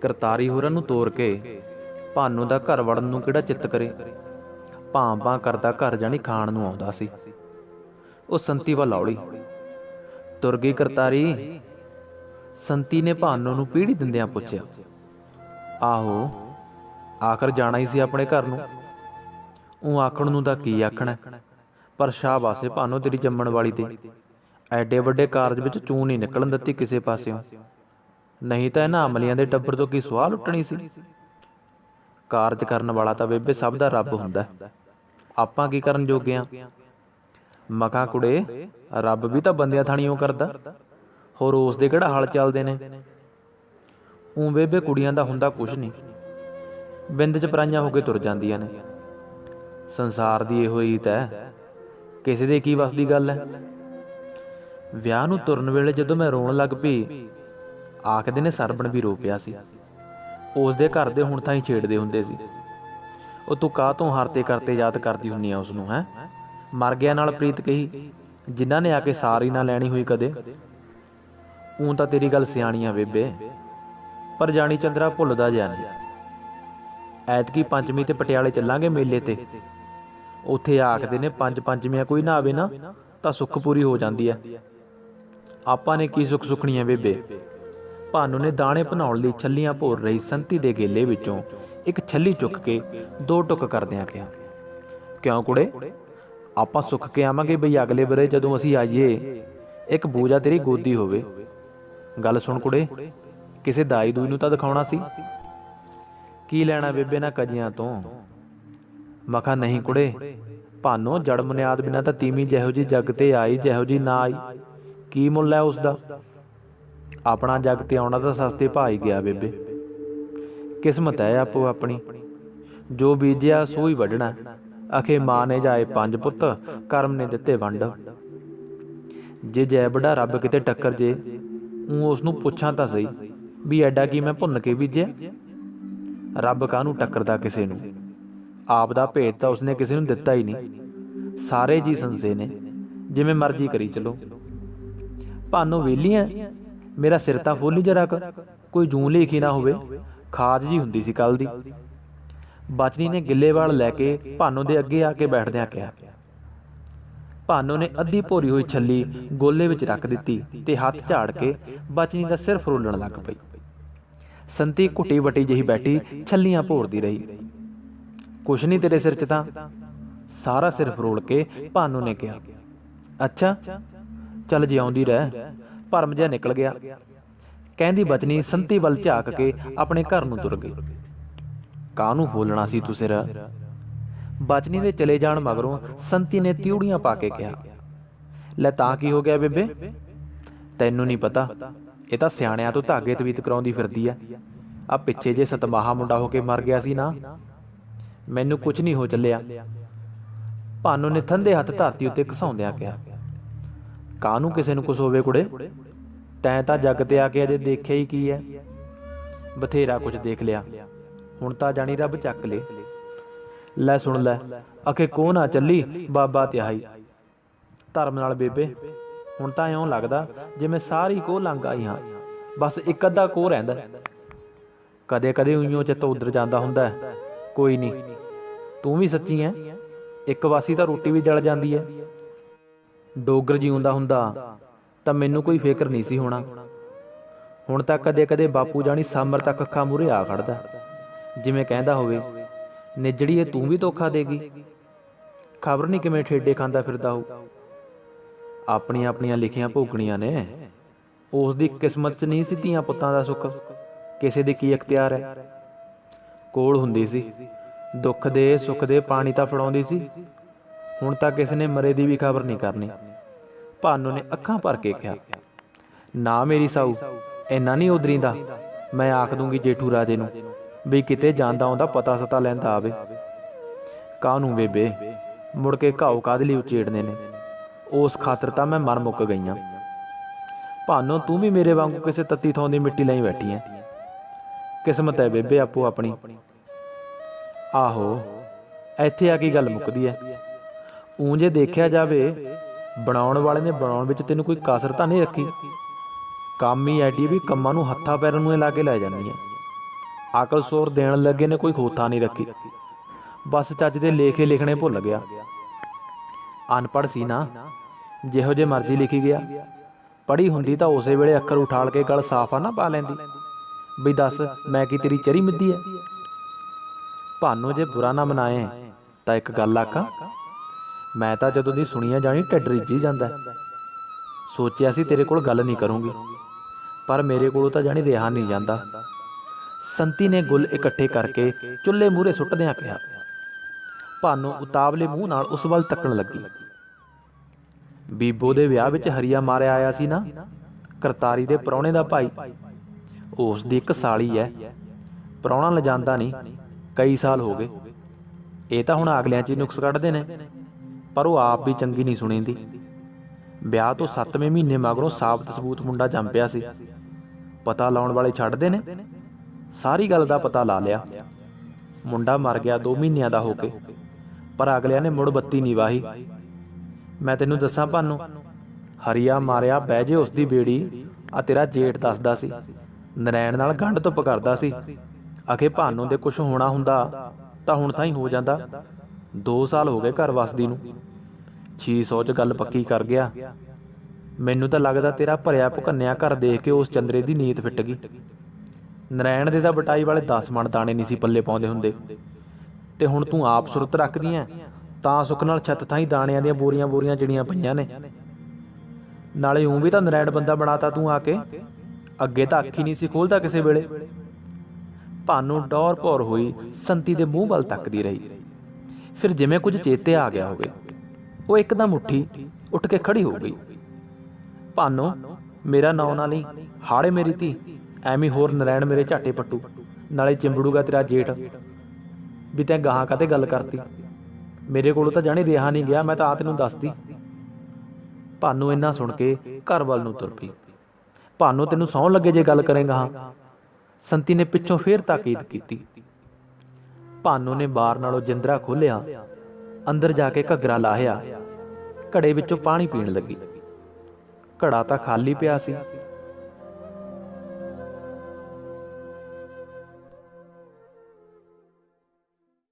ਕਰਤਾਰੀ ਹੋਰਾਂ ਨੂੰ ਤੋਰ ਕੇ ਭਾਨੋ ਦਾ ਘਰ ਵੜਨ ਨੂੰ ਕਿਹੜਾ ਚਿੱਤ ਕਰੇ। ਭਾਂ ਭਾਂ ਕਰਦਾ ਘਰ ਜਾਣੀ ਖਾਣ ਨੂੰ ਆਉਂਦਾ ਸੀ। ਉਹ ਸੰਤੀ ਵੱਲ ਔੜੀ ਤੁਰ ਗਈ ਕਰਤਾਰੀ। ਸੰਤੀ ਨੇ ਭਾਨੋ ਨੂੰ ਪੀੜੀ ਦਿੰਦਿਆਂ ਪੁੱਛਿਆ, ਆਹੋ ਆਖਰ ਜਾਣਾ ਹੀ ਸੀ ਆਪਣੇ ਘਰ ਨੂੰ। ਉਹ ਆਖਣ ਨੂੰ ਤਾਂ ਕੀ ਆਖਣਾ, ਪਰ ਸ਼ਾਬਾਸ਼ ਏ ਭਾਨੋ ਤੇਰੀ ਜੰਮਣ ਵਾਲੀ ਤੇ। ਐਡੇ ਵੱਡੇ ਕਾਰਜ ਵਿੱਚ ਚੂੰ ਨਹੀਂ ਨਿਕਲਣ ਦਿੱਤੀ ਕਿਸੇ ਪਾਸਿਓਂ, ਨਹੀਂ ਤਾਂ ਇਹਨਾਂ ਅਮਲੀਆਂ ਦੇ ਟੱਬਰ ਤੋਂ ਕੀ ਸਵਾਹ ਲੁੱਟਣੀ ਸੀ। ਕਾਰਜ ਕਰਨ ਵਾਲਾ ਤਾਂ ਬੇਬੇ ਸਭ ਦਾ ਰੱਬ ਹੁੰਦਾ, ਆਪਾਂ ਕੀ ਕਰਨ ਜੋਗੇ ਆਂ। ਮਖਾਂ ਕੁੜੇ ਰੱਬ ਵੀ ਤਾਂ ਬੰਦਿਆਂ ਥਾਣੀਓ ਕਰਦਾ, ਹੋਰ ਉਸ ਦੇ ਕਿਹੜਾ ਹਲ ਚੱਲਦੇ ਨੇ। ਊਂ ਬੇਬੇ ਕੁੜੀਆਂ ਦਾ ਹੁੰਦਾ ਕੁਛ ਨਹੀਂ, ਬਿੰਦ ਚ ਪਰਾਈਆਂ ਹੋ ਕੇ ਤੁਰ ਜਾਂਦੀਆਂ ਨੇ। ਸੰਸਾਰ ਦੀ ਇਹੋ ਰੀਤ ਹੈ, ਕਿਸੇ ਦੇ ਕੀ ਵੱਸ ਦੀ ਗੱਲ ਹੈ। ਵਿਆਹ ਨੂੰ ਤੁਰਨ ਵੇਲੇ ਜਦੋਂ ਮੈਂ ਰੋਣ ਲੱਗ ਪਈ, ਆਖਦੇ ਨੇ ਸਰਬਣ ਵੀ ਰੋ ਪਿਆ ਸੀ। ਉਸ ਦੇ ਘਰ ਦੇ ਹੁਣ ਤਾਂ ਹੀ ਛੇੜਦੇ ਹੁੰਦੇ ਸੀ, ਉਹ ਤੂੰ ਕਾਹ ਤੋਂ ਹਾਰਤੇ ਕਰਤੇ ਯਾਦ ਕਰਦੀ ਹੁੰਨੀ ਆ ਉਸਨੂੰ। ਹੈਂ ਮਰ ਗਿਆ ਨਾਲ ਪ੍ਰੀਤ ਕਹੀ, ਜਿਨ੍ਹਾਂ ਨੇ ਆ ਕੇ ਸਾਰੀ ਨਾ ਲੈਣੀ ਹੋਈ ਕਦੇ। ਊਂ ਤਾਂ ਤੇਰੀ ਗੱਲ ਸਿਆਣੀ ਆ ਬੇਬੇ, ਪਰ ਜਾਣੀ ਚੰਦਰਾ ਭੁੱਲਦਾ ਜਿਆ ਨਹੀਂ। ਐਤਕੀ ਪੰਚਮੀ ਤੇ ਪਟਿਆਲੇ ਚੱਲਾਂਗੇ ਮੇਲੇ ਤੇ। ਉੱਥੇ ਆਖਦੇ ਨੇ ਪੰਜ ਪੰਚਮੀਆਂ ਕੋਈ ਨਾ ਆਵੇ ਨਾ ਤਾਂ ਸੁੱਖ ਪੂਰੀ ਹੋ ਜਾਂਦੀ ਹੈ। ਆਪਾਂ ਨੇ ਕੀ ਸੁੱਖ ਸੁੱਖਣੀ ਹੈ ਬੇਬੇ। ਭਾਨੂ ਨੇ ਦਾਣੇ ਭਨਾਉਣ ਲਈ ਛੱਲੀਆਂ ਭੋਰ ਰਹੀ ਸੰਤੀ ਦੇ ਗੇਲੇ ਵਿੱਚੋਂ ਇੱਕ ਛੱਲੀ ਚੁੱਕ ਕੇ ਦੋ ਟੁੱਕ ਕਰਦਿਆਂ ਕਿਹਾ, ਕਿਉਂ ਕੁੜੇ ਆਪਾਂ ਸੁੱਖ ਕੇ ਆਵਾਂਗੇ ਬਈ ਅਗਲੇ ਵਰੇ ਜਦੋਂ ਅਸੀਂ ਆਈਏ ਇੱਕ ਬੂਜਾ ਤੇਰੀ ਗੋਦੀ ਹੋਵੇ। ਗੱਲ ਸੁਣ ਕੁੜੇ, ਕਿਸੇ ਦਾਈ ਦੂਈ ਨੂੰ ਤਾਂ ਦਿਖਾਉਣਾ ਸੀ। ਕੀ ਲੈਣਾ ਬੇਬੇ ਨਾ ਕਜਿਆਂ ਤੋਂ। ਮਖਾ ਨਹੀਂ ਕੁੜੇ, ਭਾਨੋ ਜੜ ਬੁਨਿਆਦ ਬਿਨਾਂ ਤਾਂ ਤੀਵੀਂ ਜਿਹੋ ਜੀ ਜੱਗ ਤੇ ਆਈ ਜਿਹੋ ਜੀ ਨਾ ਆਈ, ਕੀ ਮੁੱਲ ਹੈ ਉਸਦਾ। ਆਪਣਾ ਜੱਗ ਤੇ ਆਉਣਾ ਤਾਂ ਸਸਤੇ ਭਾਅ ਹੀ ਗਿਆ ਬੇਬੇ। ਕਿਸਮਤ ਹੈ ਆਪੋ ਆਪਣੀ, ਜੋ ਬੀਜਿਆ ਸੋ ਹੀ ਵੱਢਣਾ। ਅਖੇ ਮਾਂ ਨੇ ਜਾਏ 5 ਪੁੱਤ, ਕਰਮ ਨੇ ਦਿੱਤੇ ਵੰਡ। ਜੇ ਜੈ ਬੜਾ ਰੱਬ ਕਿਤੇ ਟੱਕਰ ਜੇ, ਊਂ ਉਸ ਨੂੰ ਪੁੱਛਾਂ ਤਾਂ ਸਹੀ ਵੀ ਐਡਾ ਕੀ ਮੈਂ ਭੁੰਨ ਕੇ ਬੀਜਿਆ। ਰੱਬ ਕਾਹਨੂੰ ਟੱਕਰਦਾ ਕਿਸੇ ਨੂੰ, ਆਪ ਦਾ ਭੇਤ ਤਾਂ ਉਸਨੇ ਕਿਸੇ ਨੂੰ ਦਿੱਤਾ ਹੀ ਨਹੀਂ। ਸਾਰੇ ਜੀ ਸੰਸੇ ਨੇ, ਜਿਵੇਂ ਮਰਜ਼ੀ ਕਰੀ ਚਲੋ। ਭਾਨੋ ਵਿਹਲੀ ਐ, ਮੇਰਾ ਸਿਰ ਤਾਂ ਫੋਲੀ ਜਰਾ ਕੁ, ਕੋਈ ਜੂੰ ਲੇਖੀ ਨਾ ਹੋਵੇ। ਖਾਜ ਜੀ ਹੁੰਦੀ ਸੀ ਕੱਲ ਦੀ। ਬਚਨੀ ਨੇ ਗਿੱਲੇ ਵਾਲ ਲੈ ਕੇ ਭਾਨੋ ਦੇ ਅੱਗੇ ਆ ਕੇ ਬੈਠਦਿਆਂ ਕਿਹਾ। ਭਾਨੋ ਨੇ ਅੱਧੀ ਭੋਰੀ ਹੋਈ ਛੱਲੀ ਗੋਲੇ ਵਿੱਚ ਰੱਖ ਦਿੱਤੀ ਤੇ ਹੱਥ ਝਾੜ ਕੇ ਬਚਨੀ ਦਾ ਸਿਰ ਫਰੋਲਣ ਲੱਗ ਪਈ। ਸੰਤੀ ਘੁੱਟੀ ਵਟੀ ਜਿਹੀ ਬੈਠੀ ਛੱਲੀਆਂ ਭੋਰਦੀ ਰਹੀ। ਕੁਛ ਨਹੀਂ ਤੇਰੇ ਸਿਰ 'ਚ ਤਾਂ। ਸਾਰਾ ਸਿਰ ਫਰੋਲ ਕੇ ਭਾਨੋ ਨੇ ਕਿਹਾ, ਅੱਛਾ ਚੱਲ ਜਿਉਂਦੀ ਰਹਿ। ਭਰਮ ਜਿਹਾ ਨਿਕਲ ਗਿਆ। ਕਹਿੰਦੀ ਬਚਨੀ ਸੰਤੀ ਵੱਲ ਝਾਕ ਕੇ ਆਪਣੇ ਘਰ ਨੂੰ ਤੁਰ ਗਈ। ਕਾਹਨੂੰ ਫੋਲਣਾ ਸੀ ਤੂੰ ਸਿਰ। ਬਚਨੀ ਦੇ ਚਲੇ ਜਾਣ ਮਗਰੋਂ ਸੰਤੀ ਨੇ ਤਿਉੜੀਆਂ ਪਾ ਕੇ ਕਿਹਾ, ਲੈ ਤਾਂ ਕੀ ਹੋ ਗਿਆ ਬੇਬੇ। ਤੈਨੂੰ ਨਹੀਂ ਪਤਾ, ਇਹ ਤਾਂ ਸਿਆਣਿਆਂ ਤੋਂ ਧਾਗੇ ਤਵੀਤ ਕਰਾਉਂਦੀ ਫਿਰਦੀ ਆ। ਆ ਪਿੱਛੇ ਜੇ ਸਤਮਾਹਾ ਮੁੰਡਾ ਹੋ ਕੇ ਮਰ ਗਿਆ ਸੀ ਨਾ, ਮੈਨੂੰ ਕੁਛ ਨਹੀਂ ਹੋ ਚੱਲਿਆ। ਭਾਨੋ ਨੇ ਥੰਦੇ ਹੱਥ ਧਰਤੀ ਉੱਤੇ ਘਸਾਉਂਦਿਆਂ ਕਿਹਾ, ਕਾਹਨੂੰ ਕਿਸੇ ਨੂੰ ਕੁਛ ਹੋਵੇ ਕੁੜੇ। ਤੈਂ ਤਾਂ ਜੱਗ ਤੇ ਆ ਕੇ ਅਜੇ ਦੇਖਿਆ ਹੀ ਕੀ ਹੈ। ਬਥੇਰਾ ਕੁਝ ਦੇਖ ਲਿਆ, ਹੁਣ ਤਾਂ ਜਾਣੀ ਰੱਬ ਚੱਕ ਲੇ। ਲੈ ਸੁਣ ਲੈ, ਅਖੇ ਕੋਹ ਨਾ ਚੱਲੀ ਬਾਬਾ ਤਿਹਾਈ। ਧਰਮ ਨਾਲ ਬੇਬੇ ਹੁਣ ਤਾਂ ਇਉਂ ਲੱਗਦਾ ਜਿਵੇਂ ਸਾਰੀ ਕੋਹ ਲੰਘ ਆਈ ਹਾਂ, ਬਸ ਇੱਕ ਅੱਧਾ ਕੋਹ ਰਹਿੰਦਾ। ਕਦੇ ਕਦੇ ਉਈਓ ਚਿੱਤ ਉੱਧਰ ਜਾਂਦਾ ਹੁੰਦਾ। ਕੋਈ ਨਹੀਂ, ਤੂੰ ਵੀ ਸੱਚੀ ਐ। ਇੱਕ ਵਾਸੀ ਤਾਂ ਰੋਟੀ ਵੀ ਜਲ ਜਾਂਦੀ ਹੈ। ਡੋਗਰ ਜਿਉਂਦਾ ਹੁੰਦਾ ਤਾਂ ਮੈਨੂੰ ਕੋਈ ਫਿਕਰ ਨਹੀਂ ਸੀ ਹੋਣਾ। ਹੁਣ ਤਾਂ ਕਦੇ ਕਦੇ ਬਾਪੂ ਜਾਣੀ ਸਾਮਰ ਤੱਕ ਅੱਖਾਂ ਮੂਹਰੇ ਆ ਖੜਦਾ, ਜਿਵੇਂ ਕਹਿੰਦਾ ਹੋਵੇ, ਨਿਜੜੀਏ ਤੂੰ ਵੀ ਧੋਖਾ ਦੇਗੀ। ਖਬਰ ਨਹੀਂ ਕਿਵੇਂ ਠੇਡੇ ਖਾਂਦਾ ਫਿਰਦਾ ਹੋਊ। ਆਪਣੀਆਂ ਆਪਣੀਆਂ ਲਿਖੀਆਂ ਭੋਗਣੀਆਂ ਨੇ। ਉਸ ਦੀ ਕਿਸਮਤ 'ਚ ਨਹੀਂ ਸੀ ਧੀਆਂ ਪੁੱਤਾਂ ਦਾ ਸੁੱਖ, ਕਿਸੇ ਦੇ ਕੀ ਅਖਤਿਆਰ ਹੈ। ਕੋਲ ਹੁੰਦੀ ਸੀ, ਦੁੱਖ ਦੇ ਸੁੱਖ ਦੇ ਪਾਣੀ ਤਾਂ ਫੜਾਉਂਦੀ ਸੀ। ਹੁਣ ਤਾਂ ਕਿਸੇ ਨੇ ਮਰੇ ਦੀ ਵੀ ਖਬਰ ਨਹੀਂ ਕਰਨੀ। ਭਾਨੋ ਨੇ ਅੱਖਾਂ ਭਰ ਕੇ ਕਿਹਾ, ਨਾ ਮੇਰੀ ਸਾਊ ਇੰਨਾ ਨਹੀਂ ਉਧਰੀ ਦਾ। ਮੈਂ ਆਖ ਦੂੰਗੀ ਜੇਠੂ ਰਾਜੇ ਨੂੰ ਵੀ ਕਿਤੇ ਜਾਂਦਾ ਆਉਂਦਾ ਪਤਾ ਸਤਾ ਲੈਂਦਾ ਆਵੇ। ਕਾਹਨੂੰ ਬੇਬੇ, ਮੁੜ ਕੇ ਘਾਓ ਕਾਹਦੇ ਲਈ ਉਚੇੜਨੇ ਨੇ। ਉਸ ਖਾਤਰ ਤਾਂ ਮੈਂ ਮਰ ਮੁੱਕ ਗਈ ਹਾਂ। ਭਾਨੋ ਤੂੰ ਵੀ ਮੇਰੇ ਵਾਂਗੂ ਕਿਸੇ ਤੱਤੀ ਥਾਂ ਦੀ ਮਿੱਟੀ ਲਈ ਬੈਠੀ ਐ। ਕਿਸਮਤ ਹੈ ਬੇਬੇ ਆਪੋ ਆਪਣੀ। ਆਹੋ ਇੱਥੇ ਆ ਕੇ ਗੱਲ ਮੁੱਕਦੀ ਹੈ। ਊਂ ਜੇ ਦੇਖਿਆ ਜਾਵੇ, ਬਣਾਉਣ ਵਾਲੇ ਨੇ ਬਣਾਉਣ ਵਿੱਚ ਤੈਨੂੰ ਕੋਈ ਕਸਰ ਤਾਂ ਨਹੀਂ ਰੱਖੀ। ਕੰਮ ਹੀ ਐਡੀ ਵੀ ਕੰਮਾਂ ਨੂੰ ਹੱਥਾਂ ਪੈਰਾਂ ਨੂੰ ਲਾ ਕੇ ਲੈ ਜਾਂਦੀ ਹੈ। ਅਕਲ ਸੋਰ ਦੇਣ ਲੱਗੇ ਨੇ ਕੋਈ ਖੋਤਾ ਨਹੀਂ ਰੱਖੀ, ਬਸ ਚੱਜ ਦੇ ਲੇਖੇ ਲਿਖਣੇ ਭੁੱਲ ਗਿਆ। ਅਨਪੜ੍ਹ ਸੀ ਨਾ, ਜਿਹੋ ਜੇ ਮਰਜ਼ੀ ਲਿਖੀ ਗਿਆ। ਪੜ੍ਹੀ ਹੁੰਦੀ ਤਾਂ ਉਸੇ ਵੇਲੇ ਅੱਖਰ ਉਠਾਲ ਕੇ ਗਲ ਸਾਫਾ ਨਾ ਪਾ ਲੈਂਦੀ ਬਈ ਦੱਸ ਮੈਂ ਕੀ ਤੇਰੀ ਚਰੀ ਮਿੱਦੀ ਐ। ਭਾਨੂੰ ਜੇ ਬੁਰਾ ਨਾ ਮਨਾਏ ਤਾਂ ਇੱਕ ਗੱਲ ਆਖਾਂ, ਮੈਂ ਤਾਂ ਜਦੋਂ ਦੀ ਸੁਣੀਆਂ ਜਾਣੀ ਢਿੱਡ ਰਿੱਝੀ ਜਾਂਦਾ। ਸੋਚਿਆ ਸੀ ਤੇਰੇ ਕੋਲ ਗੱਲ ਨਹੀਂ ਕਰੂੰਗੀ, ਪਰ ਮੇਰੇ ਕੋਲੋਂ ਤਾਂ ਜਾਣੀ ਰਿਹਾ ਨਹੀਂ ਜਾਂਦਾ। ਸੰਤੀ ਨੇ ਗੁੱਲ ਇਕੱਠੇ ਕਰਕੇ ਚੁੱਲ੍ਹੇ ਮੂਹਰੇ ਸੁੱਟਦਿਆਂ ਕਿਹਾ। ਭਾਨੂੰ ਉਤਾਵਲੇ ਮੂੰਹ ਨਾਲ ਉਸ ਵੱਲ ਤੱਕਣ ਲੱਗੀ। ਬੀਬੋ ਦੇ ਵਿਆਹ ਵਿੱਚ ਹਰੀਆ ਮਾਰਿਆ ਆਇਆ ਸੀ ਨਾ, ਕਰਤਾਰੀ ਦੇ ਪ੍ਰਾਹੁਣੇ ਦਾ ਭਾਈ। ਉਸ ਦੀ ਇੱਕ ਸਾਲੀ ਐ। ਪ੍ਰਾਹੁਣਾ ਲਿਜਾਂਦਾ ਨਹੀਂ, ਕਈ ਸਾਲ ਹੋ ਗਏ। ਇਹ ਤਾਂ ਹੁਣ ਅਗਲਿਆਂ 'ਚ ਹੀ ਨੁਕਸ ਕੱਢਦੇ ਨੇ, ਪਰ ਉਹ ਆਪ ਵੀ ਚੰਗੀ ਨਹੀਂ ਸੁਣੀਂਦੀ। ਵਿਆਹ ਤੋਂ 7ਵੇਂ ਮਹੀਨੇ ਮਗਰੋਂ ਸਾਬਤ ਸਬੂਤ ਮੁੰਡਾ ਜੰਮ ਪਿਆ ਸੀ। ਪਤਾ ਲਾਉਣ ਵਾਲੇ ਛੱਡਦੇ ਨੇ। ਸਾਰੀ ਗੱਲ ਦਾ ਪਤਾ ਲਾ ਲਿਆ। ਮੁੰਡਾ ਮਰ ਗਿਆ 2 ਮਹੀਨਿਆਂ ਦਾ ਹੋ ਕੇ, ਪਰ ਅਗਲਿਆਂ ਨੇ ਮੁੜ ਬੱਤੀ ਨਹੀਂ ਵਾਹੀ। ਮੈਂ ਤੈਨੂੰ ਦੱਸਾਂ ਭਾਨੂੰ, ਹਰੀਆ ਮਾਰਿਆ ਬਹਿ ਜੇ ਉਸ ਦੀ ਬੇੜੀ। ਆ ਤੇਰਾ ਜੇਠ ਦੱਸਦਾ ਸੀ ਨਰੈਣ ਨਾਲ ਗੰਢ ਧੁੱਪ ਕਰਦਾ ਸੀ। ਆਖੇ ਭਾਨੂੰ ਦੇ ਕੁਛ ਹੋਣਾ ਹੁੰਦਾ ਤਾਂ ਹੁਣ ਤਾਂ ਹੀ ਹੋ ਜਾਂਦਾ। 2 ਸਾਲ ਹੋ ਗਏ ਘਰ ਵਸਦੀ ਨੂੰ। 600 'ਚ ਗੱਲ ਪੱਕੀ ਕਰ ਗਿਆ। ਮੈਨੂੰ ਤਾਂ ਲੱਗਦਾ ਤੇਰਾ ਭਰਿਆ ਭੁਕੰਨਿਆ ਘਰ ਦੇਖ ਕੇ ਉਸ ਚੰਦਰੇ ਦੀ ਨੀਤ ਫਿੱਟ ਗਈ। ਨਰੈਣ ਦੇ ਤਾਂ ਬਟਾਈ ਵਾਲੇ 10 ਮਣ ਦਾਣੇ ਨਹੀਂ ਸੀ ਪੱਲੇ ਪਾਉਂਦੇ ਹੁੰਦੇ, ਤੇ ਹੁਣ ਤੂੰ ਆਪ ਸੁਰਤ ਰੱਖਦੀ ਐ ਤਾਂ ਸੁੱਖ ਨਾਲ ਛੱਤ ਥਾਈਂ ਦਾਣਿਆਂ ਦੀਆਂ ਬੋਰੀਆਂ ਬੋਰੀਆਂ ਜੜੀਆਂ ਪਈਆਂ ਨੇ। ਨਾਲੇ ਊਂ ਵੀ ਤਾਂ ਨਰੈਣ ਬੰਦਾ ਬਣਾਤਾ ਤੂੰ ਆ ਕੇ, ਅੱਗੇ ਤਾਂ ਅੱਖੀ ਨਹੀਂ ਸੀ ਖੋਲ੍ਹਦਾ ਕਿਸੇ ਵੇਲੇ। ਭਾਨੂੰ ਡੌਰ ਭੌਰ ਹੋਈ ਸੰਤੀ ਦੇ ਮੂੰਹ ਵੱਲ ਤੱਕਦੀ ਰਹੀ। ਫਿਰ ਜਿਵੇਂ ਕੁਝ ਚੇਤੇ ਆ ਗਿਆ ਹੋਵੇ, ਉਹ ਇੱਕਦਮ ਉੱਠ ਕੇ ਖੜੀ ਹੋ ਗਈ। ਭਾਨੂੰ, ਮੇਰਾ ਨਾਂ ਨਾ ਲਈ, ਹਾੜੇ ਮੇਰੀ ਧੀ। ਐਵੇਂ ਹੋਰ ਨਰੈਣ ਮੇਰੇ ਝਾਟੇ ਪੱਟੂ, ਨਾਲੇ ਚਿੰਬੜੂਗਾ ਤੇਰਾ ਜੇਠ ਵੀ ਤੈਂ ਗਾਹਾਂ ਕਾਤੇ ਗੱਲ ਕਰਤੀ। ਮੇਰੇ ਕੋਲੋਂ ਤਾਂ ਜਾਣੀ ਰਿਹਾ ਨਹੀਂ ਗਿਆ, ਮੈਂ ਤਾਂ ਆ ਤੈਨੂੰ ਦੱਸਦੀ। ਭਾਨੂੰ ਇੰਨਾ ਸੁਣ ਕੇ ਘਰ ਵੱਲ ਨੂੰ ਤੁਰ ਪਈ। ਭਾਨੂੰ, ਤੈਨੂੰ ਸਹੁੰ ਲੱਗੇ ਜੇ ਗੱਲ ਕਰੇਂਗਾ ਹਾਂ। ਸੰਤੀ ਨੇ ਪਿੱਛੋਂ ਫੇਰ ਤਾਕੀਦ ਕੀਤੀ। ਭਾਨੂੰ ਨੇ ਬਾਰ ਨਾਲੋਂ ਜਿੰਦਰਾ ਖੋਲ੍ਹਿਆ, ਅੰਦਰ ਜਾ ਕੇ ਘੱਗਰਾ ਲਾਹਿਆ, ਘੜੇ ਵਿੱਚੋਂ ਪਾਣੀ ਪੀਣ ਲੱਗੀ। ਘੜਾ ਤਾਂ ਖਾਲੀ ਪਿਆ ਸੀ,